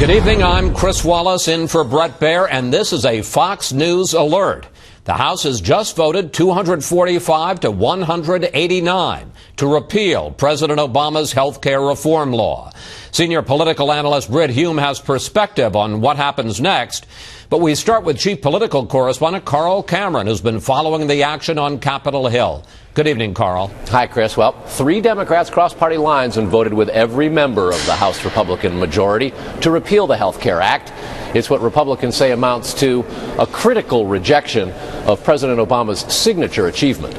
Good evening, I'm Chris Wallace in for Brett Baer, and this is a Fox News alert. The House has just voted 245 to 189 to repeal President Obama's health care reform law. Senior political analyst Britt Hume has perspective on what happens next. But we start with chief political correspondent Carl Cameron, who's been following the action on Capitol Hill. Good evening, Carl. Hi, Chris. Well, 3 Democrats crossed party lines and voted with every member of the House Republican majority to repeal the Health Care Act. It's what Republicans say amounts to a critical rejection of President Obama's signature achievement.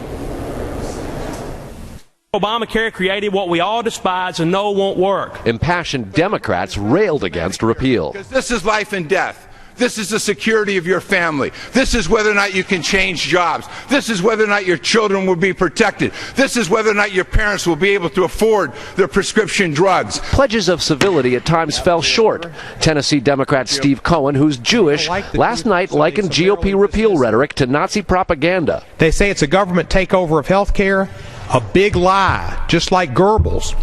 Obamacare created what we all despise and know won't work. Impassioned Democrats railed against repeal. Because this is life and death. This is the security of your family. This is whether or not you can change jobs. This is whether or not your children will be protected. This is whether or not your parents will be able to afford their prescription drugs. Pledges of civility at times fell short. Tennessee Democrat Steve Cohen, who's Jewish, last night likened GOP repeal rhetoric to Nazi propaganda. They say it's a government takeover of health care. A big lie, just like Goebbels.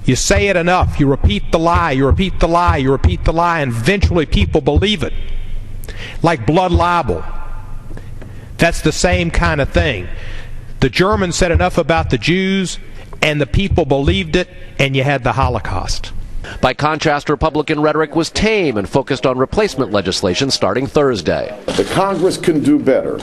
You say it enough, you repeat the lie, you repeat the lie, you repeat the lie, and eventually people believe it. Like blood libel. That's the same kind of thing. The Germans said enough about the Jews, and the people believed it, and you had the Holocaust. By contrast, Republican rhetoric was tame and focused on replacement legislation starting Thursday. The Congress can do better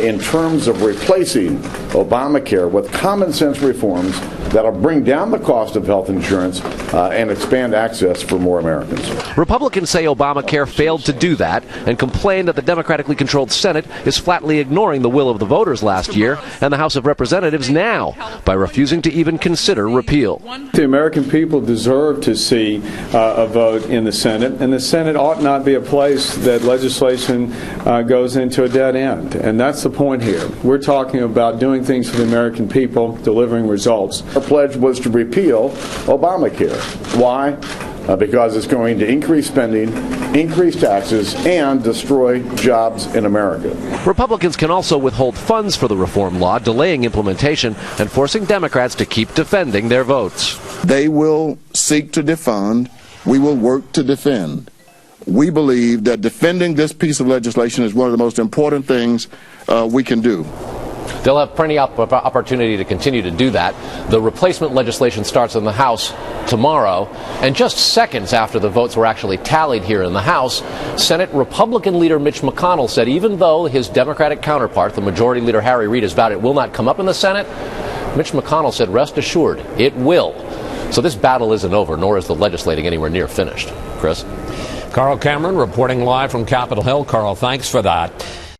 in terms of replacing Obamacare with common sense reforms that'll bring down the cost of health insurance and expand access for more Americans. Republicans say Obamacare failed to do that and complain that the democratically controlled Senate is flatly ignoring the will of the voters last year and the House of Representatives now by refusing to even consider repeal. The American people deserve to see a vote in the Senate, and the Senate ought not be a place that legislation goes into a dead end. And that's the point here. We're talking about doing things for the American people, delivering results. Our pledge was to repeal Obamacare. Why? Because it's going to increase spending, increase taxes, and destroy jobs in America. Republicans can also withhold funds for the reform law, delaying implementation and forcing Democrats to keep defending their votes. They will seek to defund. We will work to defend. We believe that defending this piece of legislation is one of the most important things we can do. They'll have plenty of opportunity to continue to do that. The replacement legislation starts in the House tomorrow, and just seconds after the votes were actually tallied here in the House, Senate Republican leader Mitch McConnell said even though his Democratic counterpart, the Majority Leader Harry Reid, has vowed it will not come up in the Senate, Mitch McConnell said rest assured it will. So this battle isn't over, nor is the legislating anywhere near finished. Chris? Carl Cameron reporting live from Capitol Hill. Carl, thanks for that.